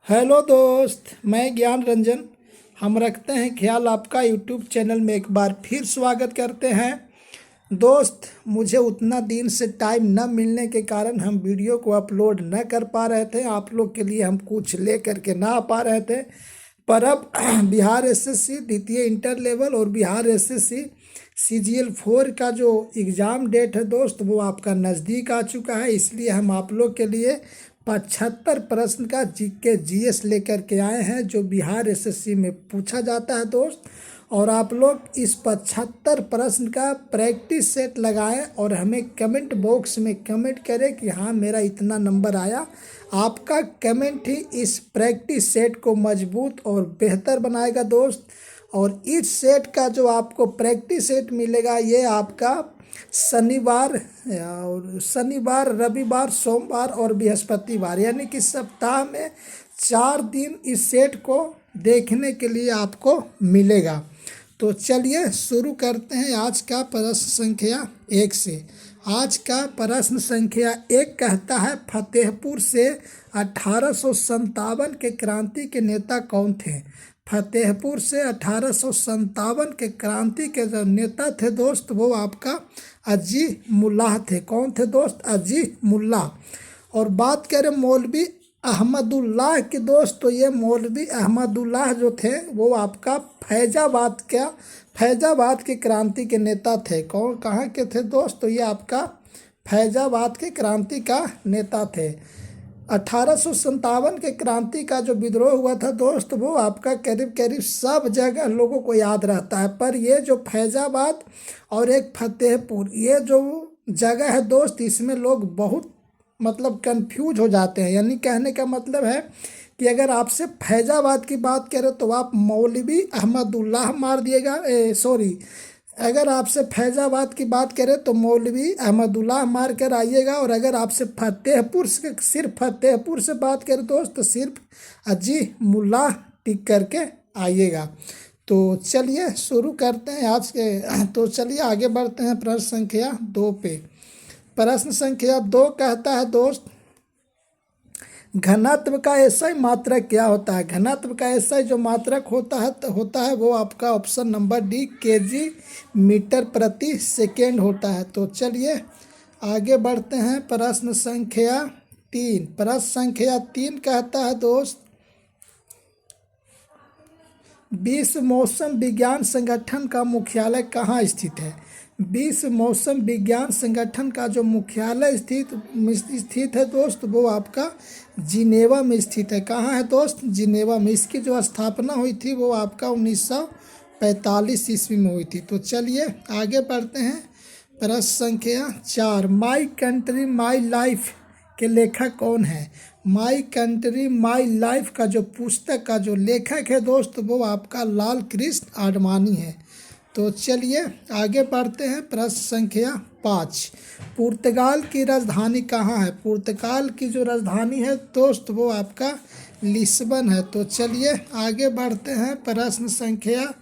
Hello दोस्त, मैं ज्ञान रंजन। हम रखते हैं ख्याल आपका यूट्यूब चैनल में एक बार फिर स्वागत करते हैं। दोस्त, मुझे उतना दिन से टाइम न मिलने के कारण हम वीडियो को अपलोड न कर पा रहे थे। आप लोग के लिए हम कुछ ले करके ना आ पा रहे थे, पर अब बिहार एसएससी द्वितीय इंटर लेवल और बिहार एसएससी सीजीएल 4 का जो एग्ज़ाम डेट है दोस्त, वो आपका नज़दीक आ चुका है। इसलिए हम आप लोग के लिए 75 प्रश्न का जीके जीएस लेकर के आए हैं, जो बिहार एसएससी में पूछा जाता है दोस्त। और आप लोग इस 75 प्रश्न का प्रैक्टिस सेट लगाएं और हमें कमेंट बॉक्स में कमेंट करें कि हाँ, मेरा इतना नंबर आया। आपका कमेंट ही इस प्रैक्टिस सेट को मजबूत और बेहतर बनाएगा दोस्त। और इस सेट का जो आपको प्रैक्टिस सेट मिलेगा, ये आपका शनिवार, रविवार, सोमवार और बृहस्पतिवार, यानी कि सप्ताह में 4 दिन इस सेट को देखने के लिए आपको मिलेगा। तो चलिए शुरू करते हैं आज का प्रश्न संख्या 1 से। आज का प्रश्न संख्या 1 कहता है, फतेहपुर से 1857 के क्रांति के नेता कौन थे। फतेहपुर से 1857 के क्रांति के जो नेता थे दोस्त, वो आपका अजी मुल्लाह थे। कौन थे दोस्त? अजी मुल्लाह। और बात करें मौलवी अहमदुल्लाह की दोस्त, तो ये मौलवी अहमदुल्लाह जो थे, वो आपका फैजाबाद के क्रांति के नेता थे। कौन, कहाँ के थे दोस्त? तो ये आपका फैजाबाद के क्रांति का नेता थे। 1857 के क्रांति का जो विद्रोह हुआ था दोस्त, वो आपका करीब सब जगह लोगों को याद रहता है, पर ये जो फैजाबाद और एक फतेहपुर, ये जो जगह है दोस्त, इसमें लोग बहुत कंफ्यूज हो जाते हैं। यानी कहने का मतलब है कि अगर आपसे फैजाबाद की बात करें तो आप मौलवी अहमदुल्लाह मार दिएगा, अगर आपसे फैजाबाद की बात करें तो मौलवी अहमदुल्लाह मार कर आइएगा। और अगर आपसे सिर्फ फतेहपुर से बात करें दोस्त, तो सिर्फ अजी मुल्लाह टिक करके आइएगा। तो चलिए शुरू करते हैं आज के। तो चलिए आगे बढ़ते हैं प्रश्न संख्या 2 पे। प्रश्न संख्या 2 कहता है दोस्त, घनत्व का एसआई मात्रक क्या होता है। घनत्व का एसआई जो मात्रक होता है वो आपका option number D KG metre प्रति सेकेंड होता है। तो चलिए आगे बढ़ते हैं प्रश्न संख्या 3। प्रश्न संख्या 3 कहता है दोस्त, विश्व मौसम विज्ञान संगठन का मुख्यालय कहाँ स्थित है। विश्व मौसम विज्ञान संगठन का जो मुख्यालय स्थित है दोस्त, वो आपका जिनेवा में स्थित है। कहाँ है दोस्त? जिनेवा में। इसकी जो स्थापना हुई थी वो आपका 1945 ईस्वी में हुई थी। तो चलिए आगे बढ़ते हैं प्रश्न संख्या 4। माई कंट्री माई लाइफ के लेखक कौन है। माई कंट्री माई लाइफ का जो पुस्तक का जो लेखक है दोस्त, वो आपका लाल कृष्ण आडवाणी है। तो चलिए आगे बढ़ते हैं प्रश्न संख्या 5। पुर्तगाल की राजधानी कहाँ है। पुर्तगाल की जो राजधानी है दोस्त, वो आपका लिस्बन है। तो चलिए आगे बढ़ते हैं प्रश्न संख्या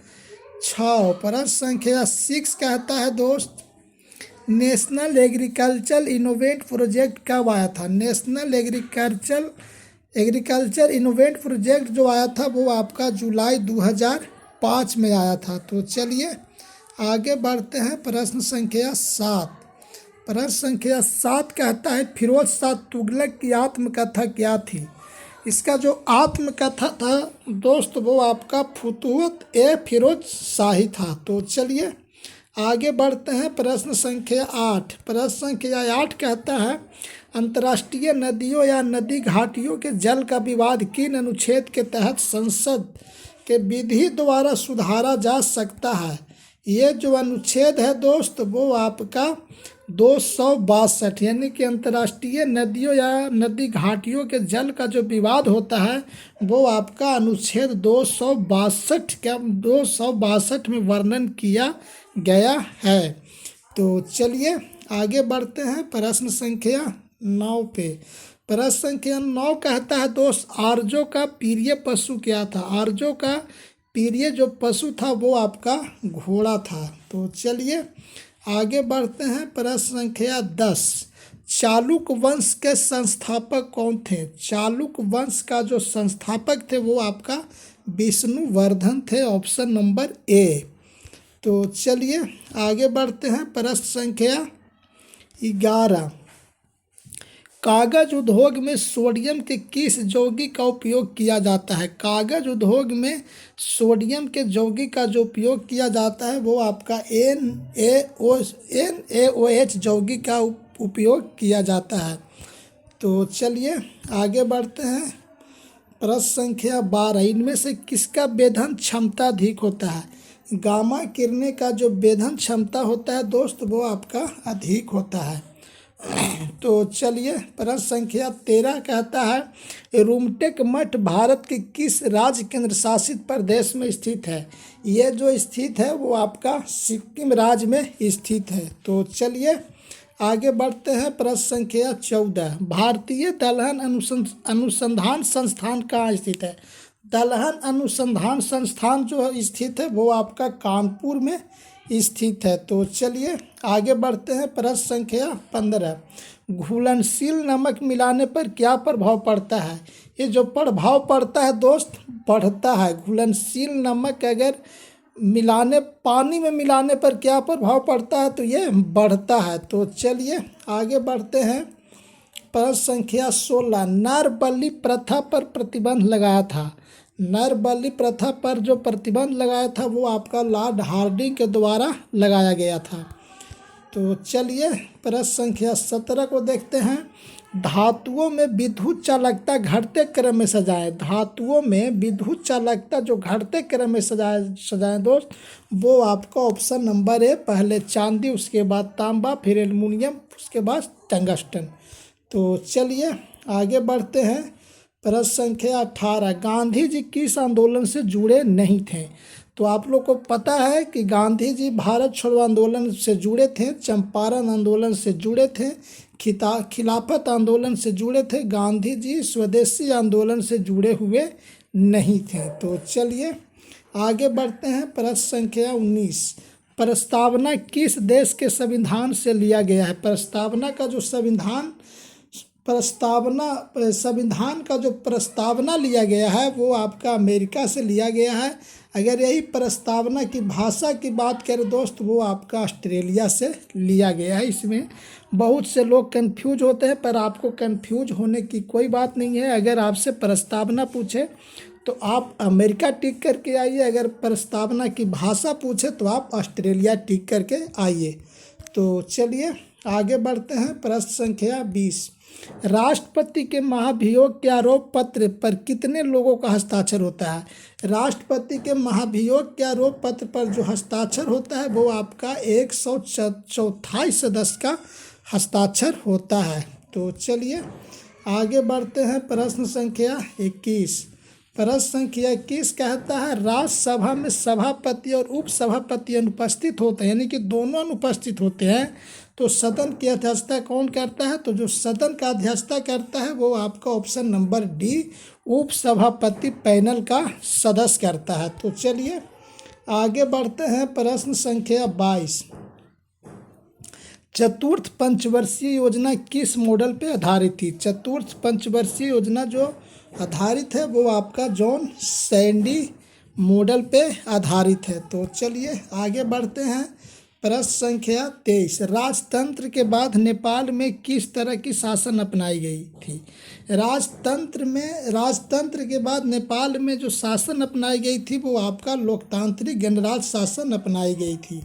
6। प्रश्न संख्या 6 कहता है दोस्त, नेशनल एग्रीकल्चर इनोवेट प्रोजेक्ट कब आया था। नेशनल एग्रीकल्चर इनोवेट प्रोजेक्ट जो आया था वो आपका जुलाई 2005 में आया था। तो चलिए आगे बढ़ते हैं प्रश्न संख्या 7। प्रश्न संख्या 7 कहता है, फिरोज शाह तुगलक की आत्मकथा क्या थी। इसका जो आत्मकथा था दोस्त, वो आपका फुतुहत ए फिरोज शाही था। तो चलिए आगे बढ़ते हैं प्रश्न संख्या 8। प्रश्न संख्या 8 कहता है, अंतर्राष्ट्रीय नदियों या नदी घाटियों के जल का विवाद किन अनुच्छेद के तहत संसद के विधि द्वारा सुधारा जा सकता है। ये जो अनुच्छेद है दोस्त, वो आपका 262, यानी कि अंतर्राष्ट्रीय नदियों या नदी घाटियों के जल का जो विवाद होता है, वो आपका अनुच्छेद 262 में वर्णन किया गया है। तो चलिए आगे बढ़ते हैं प्रश्न संख्या 9 पे। प्रश्न संख्या 9 कहता है दोस्त, आर्यों का प्रिय पशु क्या था। आर्यों का प्रिय जो पशु था वो आपका घोड़ा था। तो चलिए आगे बढ़ते हैं प्रश्न संख्या 10। चालुक वंश के संस्थापक कौन थे? चालुक वंश का जो संस्थापक थे वो आपका विष्णुवर्धन थे, ऑप्शन नंबर ए। तो चलिए आगे बढ़ते हैं, प्रश्न संख्या 11। कागज उद्योग में सोडियम के किस यौगिक का उपयोग किया जाता है? कागज उद्योग में सोडियम के यौगिक का जो उपयोग किया जाता है वो आपका NaOH यौगिक का उपयोग किया जाता है। तो चलिए आगे बढ़ते हैं, प्रश्न संख्या 12। इनमें से किसका वेधन क्षमता अधिक होता है? गामा किरणें का जो वेधन क्षमता होता है दोस्त वो आपका अधिक होता है। तो चलिए प्रश्न संख्या 13 कहता है रुमटेक मठ भारत के किस राज्य केंद्र शासित प्रदेश में स्थित है? ये जो स्थित है वो आपका सिक्किम राज्य में स्थित है। तो चलिए आगे बढ़ते हैं, प्रश्न संख्या 14। भारतीय दलहन अनुसंधान संस्थान कहाँ स्थित है? दलहन अनुसंधान संस्थान जो स्थित है वो आपका कानपुर में स्थित है। तो चलिए आगे बढ़ते हैं, प्रश्न संख्या 15। घुलनशील नमक मिलाने पर क्या प्रभाव पड़ता है? ये जो प्रभाव पड़ता है दोस्त बढ़ता है। घुलनशील नमक अगर पानी में मिलाने पर क्या प्रभाव पड़ता है? तो ये बढ़ता है। तो चलिए आगे बढ़ते हैं, प्रश्न संख्या 16। नर बलि प्रथा पर प्रतिबंध लगाया था। नर बलि प्रथा पर जो प्रतिबंध लगाया था वो आपका लॉर्ड हार्डिंग के द्वारा लगाया गया था। तो चलिए प्रश्न संख्या 17 को देखते हैं। धातुओं में विद्युत चालकता घटते क्रम में सजाएं। धातुओं में विद्युत चालकता जो घटते क्रम में सजाएं दोस्त वो आपका ऑप्शन नंबर ए, पहले चांदी, उसके बाद तांबा, फिर एल्युमिनियम, उसके बाद टंगस्टन। तो चलिए आगे बढ़ते हैं, प्रश्न संख्या 18। गांधी जी किस आंदोलन से जुड़े नहीं थे? तो आप लोग को पता है कि गांधी जी भारत छोड़ो आंदोलन से जुड़े थे, चंपारण आंदोलन से जुड़े थे, खिलाफत आंदोलन से जुड़े थे। गांधी जी स्वदेशी आंदोलन से जुड़े हुए नहीं थे। तो चलिए आगे बढ़ते हैं, प्रश्न संख्या 19। प्रस्तावना किस देश के संविधान से लिया गया है? प्रस्तावना का जो संविधान का जो प्रस्तावना लिया गया है वो आपका अमेरिका से लिया गया है। अगर यही प्रस्तावना की भाषा की बात करें दोस्त वो आपका ऑस्ट्रेलिया से लिया गया है। इसमें बहुत से लोग कंफ्यूज होते हैं पर आपको कंफ्यूज होने की कोई बात नहीं है। अगर आपसे प्रस्तावना पूछे तो आप अमेरिका टिक करके आइए, अगर प्रस्तावना की भाषा पूछे तो आप ऑस्ट्रेलिया टिक करके आइए। तो चलिए आगे बढ़ते हैं, प्रश्न संख्या 20। राष्ट्रपति के महाभियोग के आरोप पत्र पर कितने लोगों का हस्ताक्षर होता है? राष्ट्रपति के महाभियोग के आरोप पत्र पर जो हस्ताक्षर होता है वो आपका 124 सदस्य का हस्ताक्षर होता है। तो चलिए आगे बढ़ते हैं, प्रश्न संख्या 21। प्रश्न संख्या 21 कहता है राज्यसभा में सभापति और उपसभापति अनुपस्थित होते हैं, यानी कि दोनों अनुपस्थित होते हैं। तो सदन की अध्यक्षता कौन करता है? तो जो सदन का अध्यक्षता करता है वो आपका ऑप्शन नंबर डी, उपसभापति पैनल का सदस्य करता है। तो चलिए आगे बढ़ते हैं, प्रश्न संख्या 22। चतुर्थ पंचवर्षीय योजना किस मॉडल पे आधारित थी? चतुर्थ पंचवर्षीय योजना जो आधारित है वो आपका जॉन सैंडी मॉडल पे आधारित है। तो चलिए आगे बढ़ते हैं, प्रश्न संख्या 23। राजतंत्र के बाद नेपाल में किस तरह की शासन अपनाई गई थी? राजतंत्र के बाद नेपाल में जो शासन अपनाई गई थी वो आपका लोकतांत्रिक गणराज्य शासन अपनाई गई थी।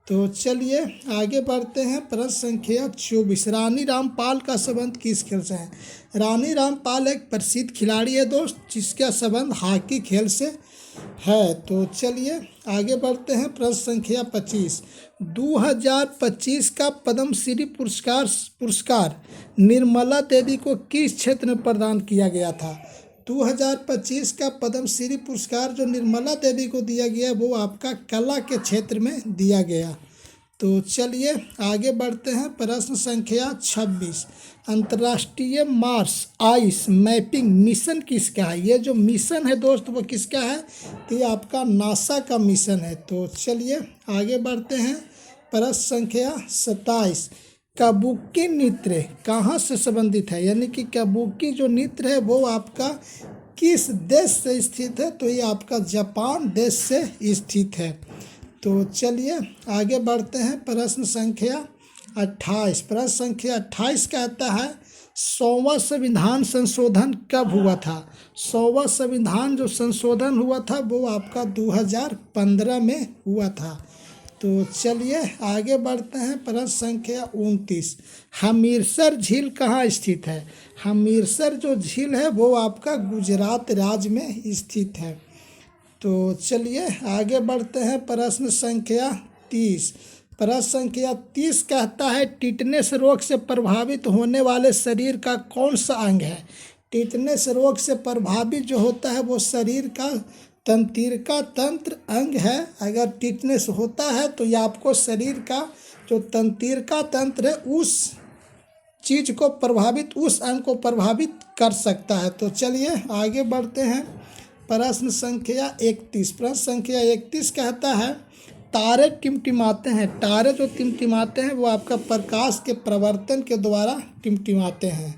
तो चलिए आगे बढ़ते हैं, प्रश्न संख्या 24। रानी रामपाल का संबंध किस खेल से है? रानी रामपाल एक प्रसिद्ध खिलाड़ी है दोस्त जिसका संबंध हॉकी खेल से है। तो चलिए आगे बढ़ते हैं, प्रश्न संख्या 25। 2025 का पद्मश्री पुरस्कार निर्मला देवी को किस क्षेत्र में प्रदान किया गया था? 2025 का पद्मश्री पुरस्कार जो निर्मला देवी को दिया गया वो आपका कला के क्षेत्र में दिया गया। तो चलिए आगे बढ़ते हैं, प्रश्न संख्या 26। अंतर्राष्ट्रीय मार्स आइस मैपिंग मिशन किसका है? ये जो मिशन है दोस्त वो किसका है? तो ये आपका नासा का मिशन है। तो चलिए आगे बढ़ते हैं, प्रश्न संख्या 27। काबुकी नृत्य कहाँ से संबंधित है, यानी कि काबुकी जो नृत्य है वो आपका किस देश से स्थित है, तो ये आपका जापान देश से स्थित है। तो चलिए आगे बढ़ते हैं। प्रश्न संख्या 28। प्रश्न संख्या 28 कहता है 100वां संविधान संशोधन कब हुआ था। 100वां संविधान जो संशोधन हुआ था वो आपका 2015 में हुआ था। तो चलिए आगे बढ़ते हैं। प्रश्न संख्या 29। हमीरसर झील कहाँ स्थित है। हमीरसर जो झील है वो आपका गुजरात राज्य में स्थित है। तो चलिए आगे बढ़ते हैं। प्रश्न संख्या 30। प्रश्न संख्या 30 कहता है टिटनेस रोग से प्रभावित होने वाले शरीर का कौन सा अंग है। टिटनेस रोग से प्रभावित जो होता है वो शरीर का तंत्रिका तंत्र अंग है। अगर टिटनेस होता है तो ये आपको शरीर का जो तंत्रिका तंत्र है उस चीज को प्रभावित, उस अंग को प्रभावित कर सकता है। तो चलिए आगे बढ़ते हैं। प्रश्न संख्या 31। प्रश्न संख्या 31 कहता है तारे टिमटिमाते हैं। तारे जो टिमटिमाते हैं वो आपका प्रकाश के प्रवर्तन के द्वारा टिमटिमाते हैं।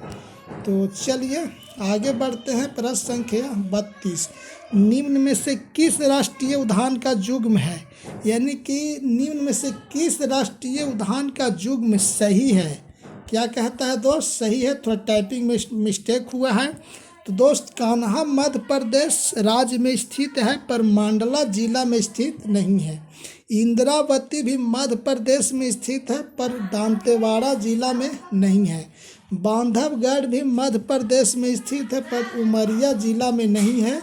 तो चलिए आगे बढ़ते हैं। प्रश्न संख्या 32। निम्न में से किस राष्ट्रीय उद्यान का युग्म है, यानी कि निम्न में से किस राष्ट्रीय उद्यान का युग्म सही है। क्या कहता है दोस्त, सही है। थोड़ा टाइपिंग में मिस्टेक हुआ है। तो दोस्त कान्हा मध्य प्रदेश राज्य में स्थित है पर मांडला जिला में स्थित नहीं है। इंद्रावती भी मध्य प्रदेश में स्थित है पर दांतेवाड़ा जिला में नहीं है। बांधवगढ़ भी मध्य प्रदेश में स्थित है पर उमरिया जिला में नहीं है।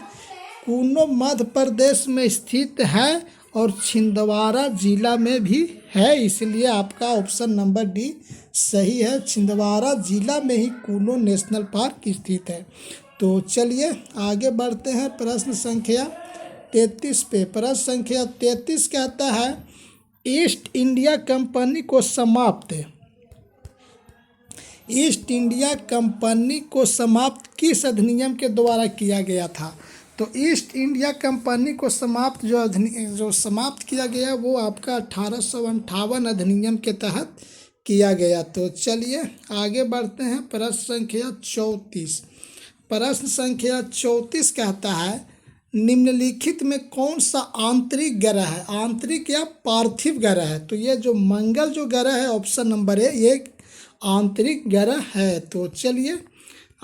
कूनो मध्य प्रदेश में स्थित है और छिंदवाड़ा जिला में भी है, इसलिए आपका ऑप्शन नंबर डी सही है। छिंदवाड़ा जिला में ही कूनो नेशनल पार्क स्थित है। तो चलिए आगे बढ़ते हैं। प्रश्न संख्या 33 पे। प्रश्न संख्या 33 कहता है ईस्ट इंडिया कंपनी को समाप्त किस अधिनियम के द्वारा किया गया था। तो ईस्ट इंडिया कंपनी को जो समाप्त किया गया वो आपका 1858 अधिनियम के तहत किया गया। तो चलिए आगे बढ़ते हैं। प्रश्न संख्या 34। प्रश्न संख्या 34 कहता है निम्नलिखित में कौन सा आंतरिक ग्रह है। आंतरिक या पार्थिव ग्रह है। तो ये जो मंगल जो ग्रह है ऑप्शन नंबर ए ये आंतरिक ग्रह है। तो चलिए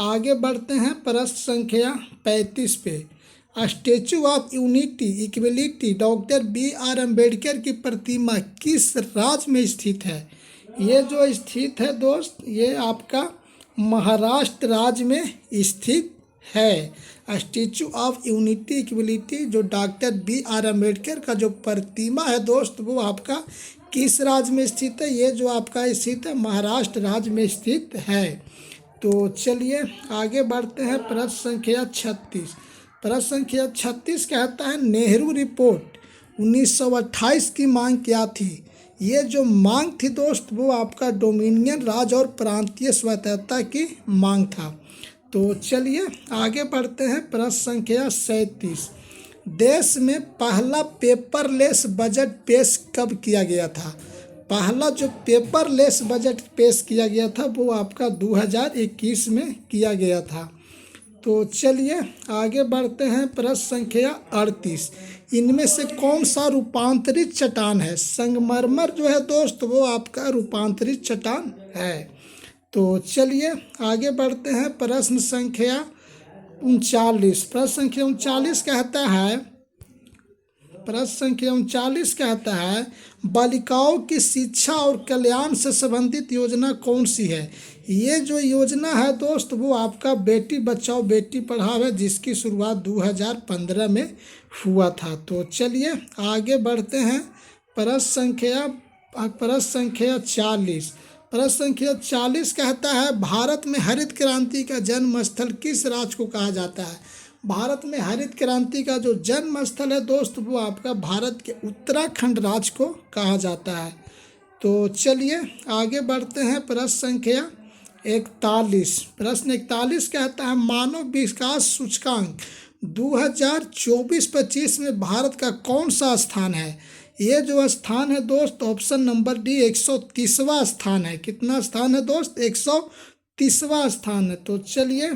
आगे बढ़ते हैं। प्रश्न संख्या 35 पे। Statue of unity equality doctor BR Ambedkar की प्रतिमा किस राज्य में स्थित है। ये जो स्थित है दोस्त ये आपका महाराष्ट्र राज्य में स्थित है। स्टैचू ऑफ यूनिटी इक्वलिटी जो डॉक्टर BR अम्बेडकर का जो प्रतिमा है दोस्त वो आपका किस राज्य में स्थित है। ये जो आपका स्थित है महाराष्ट्र राज्य में स्थित है। तो चलिए आगे बढ़ते हैं। प्रश्न संख्या 36। प्रश्न संख्या 36 कहता है नेहरू रिपोर्ट 1928 की मांग क्या थी। ये जो मांग थी दोस्त वो आपका डोमिनियन राज और प्रांतीय स्वायत्तता की मांग था। तो चलिए आगे बढ़ते हैं। प्रश्न संख्या 37। देश में पहला पेपरलेस बजट पेश कब किया गया था। पहला जो पेपरलेस बजट पेश किया गया था वो आपका 2021 में किया गया था। तो चलिए आगे बढ़ते हैं। प्रश्न संख्या 38। इनमें से कौन सा रूपांतरित चट्टान है। संगमरमर जो है दोस्त वो आपका रूपांतरित चट्टान है। तो चलिए आगे बढ़ते हैं। प्रश्न संख्या 39। प्रश्न संख्या 39 कहता है प्रश्न संख्या 39 कहता है बालिकाओं की शिक्षा और कल्याण से संबंधित योजना कौन सी है। ये जो योजना है दोस्त वो आपका बेटी बचाओ बेटी पढ़ाओ है जिसकी शुरुआत 2015 में हुआ था। तो चलिए आगे बढ़ते हैं। प्रश्न संख्या 40। प्रश्न संख्या 40 कहता है भारत में हरित क्रांति का जन्म स्थल किस राज्य को कहा जाता है। भारत में हरित क्रांति का जो जन्म स्थल है दोस्त वो आपका भारत के उत्तराखंड राज्य को कहा जाता है। तो चलिए आगे बढ़ते हैं। प्रश्न संख्या 41। प्रश्न 41 कहता है मानव विकास सूचकांक 2024-25 में भारत का कौन सा स्थान है। ये जो स्थान है दोस्त, ऑप्शन नंबर डी 130वां स्थान है। कितना स्थान है दोस्त? 130वां स्थान है। तो चलिए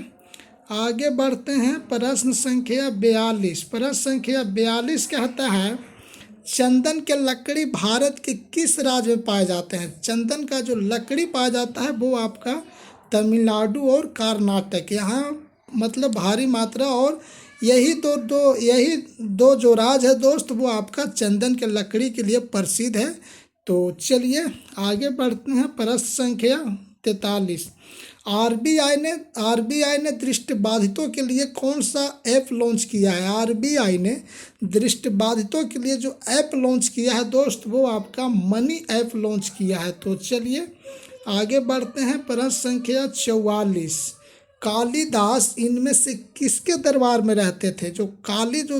आगे बढ़ते हैं। प्रश्न संख्या 42। प्रश्न संख्या 42 कहता है, चंदन के लकड़ी भारत के किस राज्य में पाए जाते हैं? चंदन का जो लकड़ी पाया जाता है वो आपका तमिलनाडु और कर्नाटक, यहाँ मतलब भारी मात्रा, और यही दो जो राज्य है दोस्त वो आपका चंदन के लकड़ी के लिए प्रसिद्ध है। तो चलिए आगे बढ़ते हैं। प्रश्न संख्या 43। आरबीआई ने दृष्टिबाधितों के लिए कौन सा ऐप लॉन्च किया है? आरबीआई ने दृष्टिबाधितों के लिए जो ऐप लॉन्च किया है दोस्त वो आपका मनी ऐप लॉन्च किया है। तो चलिए आगे बढ़ते हैं। प्रश्न संख्या 44। कालिदास इनमें से किसके दरबार में रहते थे? जो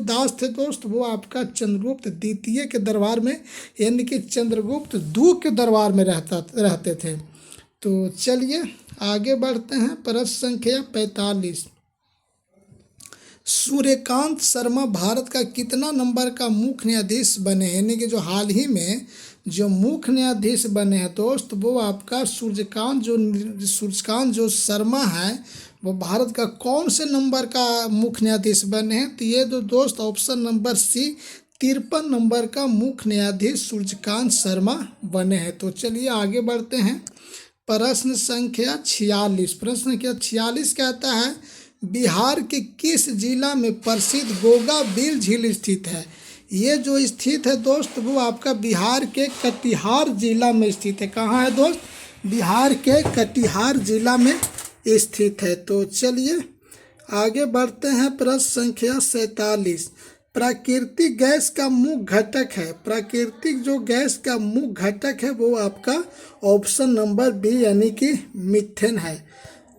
दास थे दोस्त वो आपका चंद्रगुप्त द्वितीय के दरबार में, यानी कि चंद्रगुप्त द्वितीय के दरबार में रहते थे। तो चलिए आगे बढ़ते हैं। प्रश्न संख्या 45। सूर्यकांत शर्मा भारत का कितना नंबर का मुख्य न्यायाधीश बने? यानी कि जो हाल ही में जो मुख्य न्यायाधीश बने हैं दोस्त वो आपका सूर्यकांत जो शर्मा है वो भारत का कौन से नंबर का मुख्य न्यायाधीश बने हैं? तो ये जो दोस्त ऑप्शन नंबर सी 53 नंबर का मुख्य न्यायाधीश सूर्यकांत शर्मा बने हैं। तो चलिए आगे बढ़ते हैं। प्रश्न संख्या 46। प्रश्न संख्या 46 कहता है, बिहार के किस जिला में प्रसिद्ध गोगा बील झील स्थित है? ये जो स्थित है दोस्त वो आपका बिहार के कटिहार जिला में स्थित है। कहाँ है दोस्त? बिहार के कटिहार जिला में स्थित है। तो चलिए आगे बढ़ते हैं। प्रश्न संख्या 47। प्राकृतिक गैस का मुख्य घटक है। प्राकृतिक जो गैस का मुख्य घटक है वो आपका ऑप्शन नंबर बी यानी कि मीथेन है।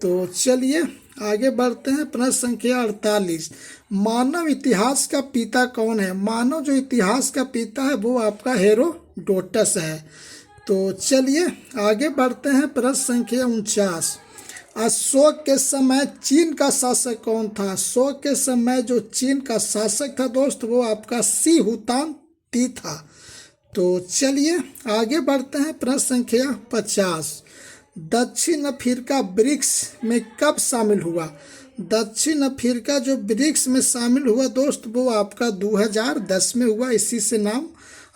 तो चलिए आगे बढ़ते हैं। प्रश्न संख्या 48। मानव इतिहास का पिता कौन है? मानव जो इतिहास का पिता है वो आपका हेरोडोटस है। तो चलिए आगे बढ़ते हैं। प्रश्न संख्या 49। अशोक के समय चीन का शासक कौन था? अशोक के समय जो चीन का शासक था दोस्त वो आपका शी हुआंग था। तो चलिए आगे बढ़ते हैं। प्रश्न संख्या 50। दक्षिण अफ्रीका ब्रिक्स में कब शामिल हुआ? दक्षिण अफ्रीका जो ब्रिक्स में शामिल हुआ दोस्त वो आपका 2010 में हुआ। इसी से नाम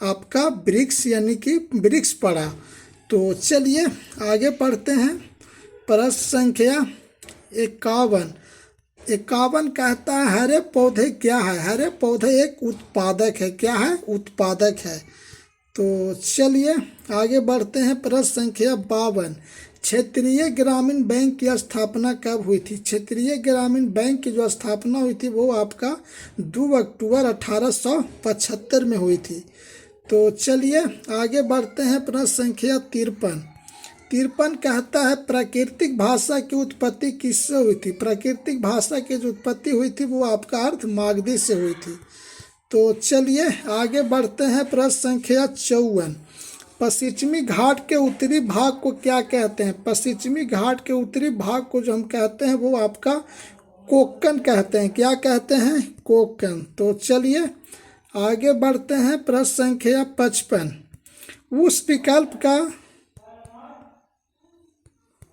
आपका ब्रिक्स यानी कि ब्रिक्स पड़ा। तो चलिए आगे बढ़ते हैं। प्रश्न संख्या 51 कहता है, हरे पौधे क्या है? हरे पौधे एक उत्पादक है। क्या है? उत्पादक है। तो चलिए आगे बढ़ते हैं। प्रश्न संख्या 52। क्षेत्रीय ग्रामीण बैंक की स्थापना कब हुई थी? क्षेत्रीय ग्रामीण बैंक की जो स्थापना हुई थी वो आपका 2 अक्टूबर 1875 में हुई थी। तो चलिए आगे बढ़ते हैं। प्रश्न संख्या 53 कहता है, प्राकृतिक भाषा की उत्पत्ति किससे हुई थी? प्राकृतिक भाषा की जो उत्पत्ति हुई थी वो आपका अर्थ मागधी से हुई थी। तो चलिए आगे बढ़ते हैं। प्रश्न संख्या 54। पश्चिमी घाट के उत्तरी भाग को क्या कहते हैं? पश्चिमी घाट के उत्तरी भाग को जो हम कहते हैं वो आपका कोंकण कहते हैं। क्या कहते हैं? कोंकण। तो चलिए आगे बढ़ते हैं। प्रश्न संख्या 55।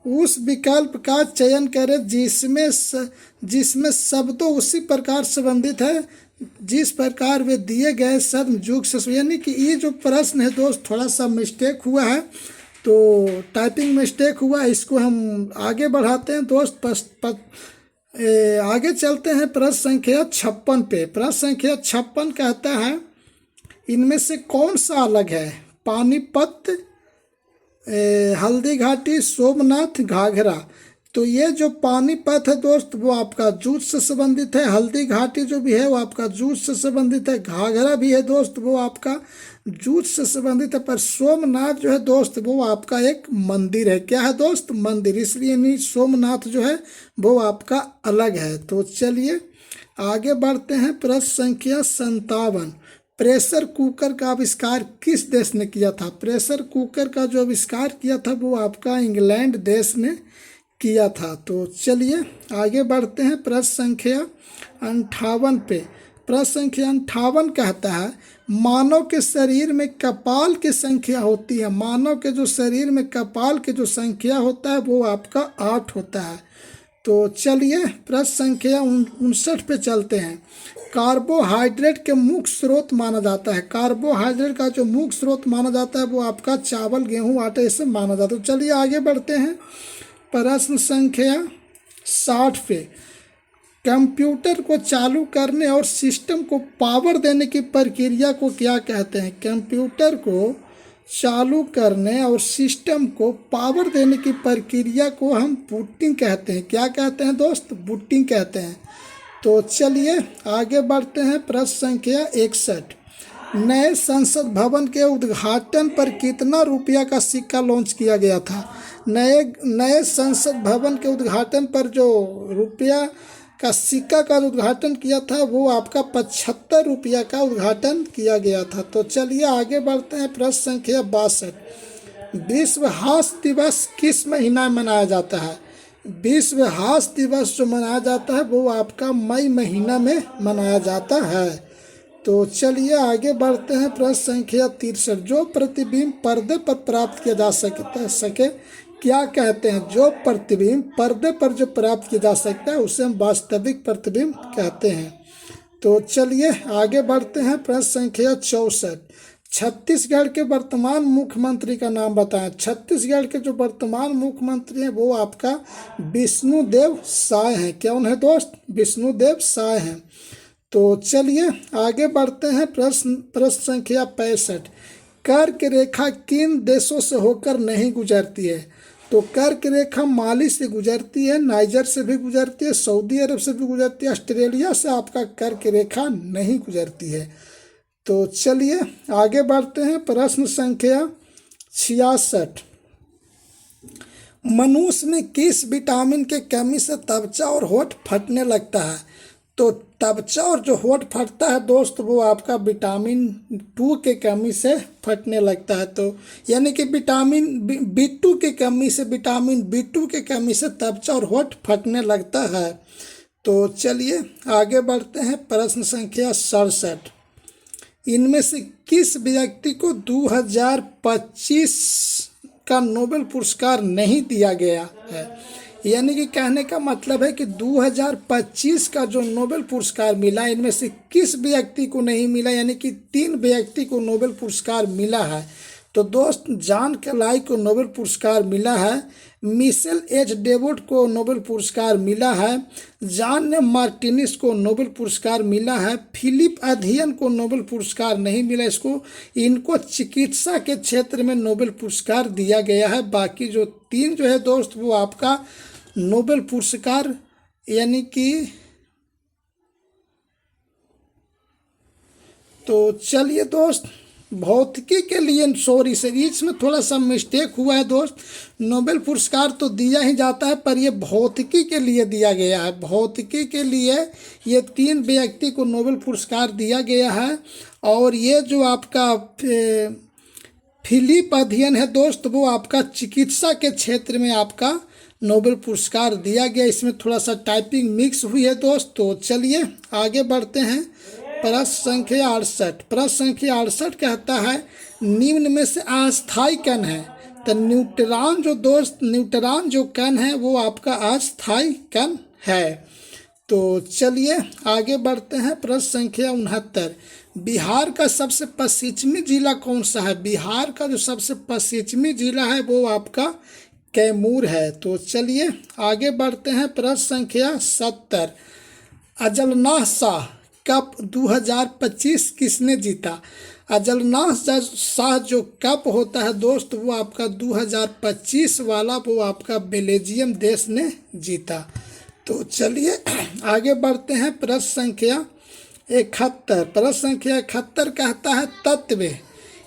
उस विकल्प का चयन करें जिसमें शब्दों उसी प्रकार संबंधित है जिस प्रकार वे दिए गए शब्द जुग से। यानी कि ये जो प्रश्न है दोस्त थोड़ा सा मिस्टेक हुआ है, तो टाइपिंग मिस्टेक हुआ है, इसको हम आगे बढ़ाते हैं दोस्त। आगे चलते हैं प्रश्न संख्या 56 पे। प्रश्न संख्या 56 कहता है, इनमें से कौन सा अलग है? पानीपत, हल्दी घाटी, सोमनाथ, घाघरा। तो ये जो पानीपत है दोस्त वो आपका जूट से संबंधित है। हल्दी घाटी जो भी है वो आपका जूट से संबंधित है। घाघरा भी है दोस्त वो आपका जूट से संबंधित है। पर सोमनाथ जो है दोस्त वो आपका एक मंदिर है। क्या है दोस्त? मंदिर। इसलिए नहीं सोमनाथ जो है वो आपका अलग है। तो चलिए आगे बढ़ते हैं। प्रश्न संख्या 57। प्रेशर कुकर का आविष्कार किस देश ने किया था? प्रेशर कुकर का जो आविष्कार किया था वो आपका इंग्लैंड देश ने किया था। तो चलिए आगे बढ़ते हैं। प्रश्न संख्या 58 पे। प्रश्न संख्या 58 कहता है मानव के शरीर में कपाल की संख्या होती है। मानव के जो शरीर में कपाल की जो संख्या होता है वो आपका 8 होता है। तो चलिए प्रश्न संख्या 59 पे चलते हैं। कार्बोहाइड्रेट के मुख्य स्रोत माना जाता है। कार्बोहाइड्रेट का जो मुख्य स्रोत माना जाता है वो आपका चावल, गेहूं, आटे से माना जाता है। तो चलिए आगे बढ़ते हैं। प्रश्न संख्या 60 पे कंप्यूटर को चालू करने और सिस्टम को पावर देने की प्रक्रिया को क्या कहते हैं? कंप्यूटर को चालू करने और सिस्टम को पावर देने की प्रक्रिया को हम बूटिंग कहते हैं। क्या कहते हैं दोस्त? बूटिंग कहते हैं। तो चलिए आगे बढ़ते हैं। प्रश्न संख्या 61 नए संसद भवन के उद्घाटन पर कितना रुपया का सिक्का लॉन्च किया गया था? नए संसद भवन के उद्घाटन पर जो रुपया का सिक्का का उद्घाटन किया था वो आपका 75 रुपया का उद्घाटन किया गया था। तो चलिए आगे बढ़ते हैं। प्रश्न संख्या 62 विश्व हास्य दिवस किस महीना में मनाया जाता है? विश्व हास्य दिवस जो मनाया जाता है वो आपका मई महीना में मनाया जाता है। तो चलिए आगे बढ़ते हैं। प्रश्न संख्या 63 जो प्रतिबिंब पर्दे पर प्राप्त किया जा सके क्या कहते हैं? जो प्रतिबिंब पर्दे पर जो प्राप्त किया जा सकता है उसे हम वास्तविक प्रतिबिंब कहते हैं। तो चलिए आगे बढ़ते हैं। प्रश्न संख्या 64 छत्तीसगढ़ के वर्तमान मुख्यमंत्री का नाम बताएं। छत्तीसगढ़ के जो वर्तमान मुख्यमंत्री हैं वो आपका विष्णुदेव साय हैं। कौन है दोस्त? विष्णुदेव साय हैं। तो चलिए आगे बढ़ते हैं। प्रश्न संख्या 65 कर्क रेखा किन देशों से होकर नहीं गुजरती है? तो कर्क रेखा माली से गुजरती है, नाइजर से भी गुजरती है, सऊदी अरब से भी गुजरती है, ऑस्ट्रेलिया से आपका कर्क रेखा नहीं गुजरती है। तो चलिए आगे बढ़ते हैं। प्रश्न संख्या 66 मनुष्य में किस विटामिन के कमी से त्वचा और होंठ फटने लगता है? तो त्वचा और जो होंठ फटता है दोस्त वो आपका विटामिन 2 के कमी से फटने लगता है। तो यानी कि विटामिन B2 की कमी से, विटामिन B2 के कमी से त्वचा और होंठ फटने लगता है। तो चलिए आगे बढ़ते हैं। प्रश्न संख्या 67 इनमें से किस व्यक्ति को 2025 का नोबेल पुरस्कार नहीं दिया गया है? यानी कि कहने का मतलब है कि 2025 का जो नोबेल पुरस्कार मिला इनमें से किस व्यक्ति को नहीं मिला? यानी कि 3 व्यक्ति को नोबेल पुरस्कार मिला है। तो दोस्त जॉन कैलाई को नोबेल पुरस्कार मिला है, मिशेल एच डेवोड को नोबेल पुरस्कार मिला है, जॉन मार्टिनिस को नोबेल पुरस्कार मिला है, फिलिप अध्ययन को नोबेल पुरस्कार नहीं मिला। इनको चिकित्सा के क्षेत्र में नोबेल पुरस्कार दिया गया है। बाकी जो 3 जो है दोस्त वो आपका नोबेल पुरस्कार यानी कि तो चलिए दोस्त भौतिकी के लिए सॉरी सर इसमें थोड़ा सा मिस्टेक हुआ है दोस्त। नोबेल पुरस्कार तो दिया ही जाता है पर ये भौतिकी के लिए दिया गया है। भौतिकी के लिए ये 3 व्यक्ति को नोबेल पुरस्कार दिया गया है। और ये जो आपका फिलिप अध्ययन है दोस्त वो आपका चिकित्सा के क्षेत्र में आपका नोबेल पुरस्कार दिया गया। इसमें थोड़ा सा टाइपिंग मिक्स हुई है दोस्त। तो चलिए आगे बढ़ते हैं। प्रश्न संख्या 68 प्रश्न संख्या 68 कहता है निम्न में से अस्थायी कण है। तो न्यूट्रॉन जो कण है वो आपका अस्थायी कण है। तो चलिए आगे बढ़ते हैं। प्रश्न संख्या 69 बिहार का सबसे पश्चिमी जिला कौन सा है? बिहार का जो सबसे पश्चिमी जिला है वो आपका कैमूर है। तो चलिए आगे बढ़ते हैं। प्रश्न संख्या 70 अजलनाह शाह कप 2025 किसने जीता? अजलनाह शाह जो कप होता है दोस्त वो आपका 2025 वाला वो आपका बेल्जियम देश ने जीता। तो चलिए आगे बढ़ते हैं। प्रश्न संख्या 71 प्रश्न संख्या 71 कहता है तत्व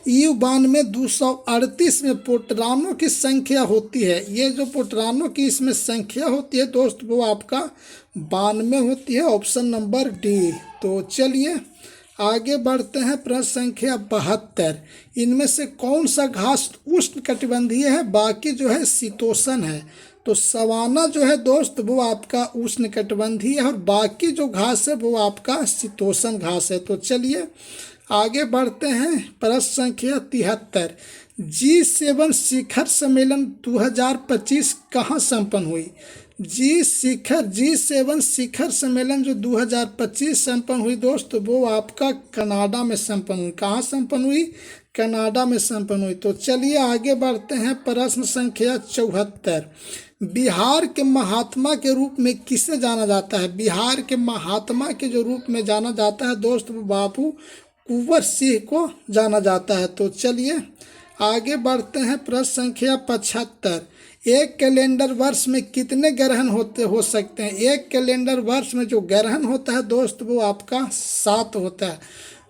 U92 238 में प्रोटॉनों की संख्या होती है। ये जो प्रोटॉनों की इसमें संख्या होती है दोस्त वो आपका 92 होती है। Option number D. तो चलिए आगे बढ़ते हैं। प्रश्न संख्या 72 इनमें से कौन सा घास उष्णकटिबंधीय है बाकी जो है शीतोष्ण है? तो सवाना जो है दोस्त वो आपका उष्णकटिबंधीय है और बाकी जो घास है वो आपका शीतोष्ण घास है। तो चलिए आगे बढ़ते हैं। प्रश्न संख्या 73, G7 शिखर सम्मेलन 2025 कहाँ संपन्न हुई? G7 शिखर सम्मेलन जो 2025 संपन्न हुई दोस्त वो आपका कनाडा में संपन्न हुई। कहाँ संपन्न हुई? कनाडा में संपन्न हुई। तो चलिए आगे बढ़ते हैं। प्रश्न संख्या 74, बिहार के महात्मा के रूप में किसे जाना जाता है? बिहार के महात्मा के जो रूप में जाना जाता है दोस्त वो बाबू कुंवर सिंह को जाना जाता है। तो चलिए आगे बढ़ते हैं। प्रश्न संख्या 75, एक कैलेंडर वर्ष में कितने ग्रहण हो सकते हैं? एक कैलेंडर वर्ष में जो ग्रहण होता है दोस्त वो आपका 7 होता है।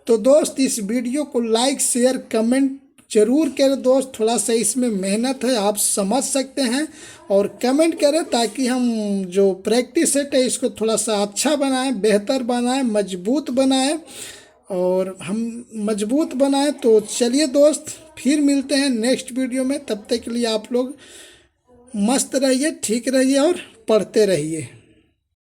तो दोस्त इस वीडियो को लाइक शेयर कमेंट जरूर करें दोस्त, थोड़ा सा इसमें मेहनत है आप समझ सकते हैं, और कमेंट करें ताकि हम जो प्रैक्टिस सेट है इसको थोड़ा सा अच्छा बनाएं, बेहतर बनाएं, मजबूत बनाएं और हम मजबूत बनाएं। तो चलिए दोस्त फिर मिलते हैं नेक्स्ट वीडियो में, तब तक के लिए आप लोग मस्त रहिए, ठीक रहिए और पढ़ते रहिए।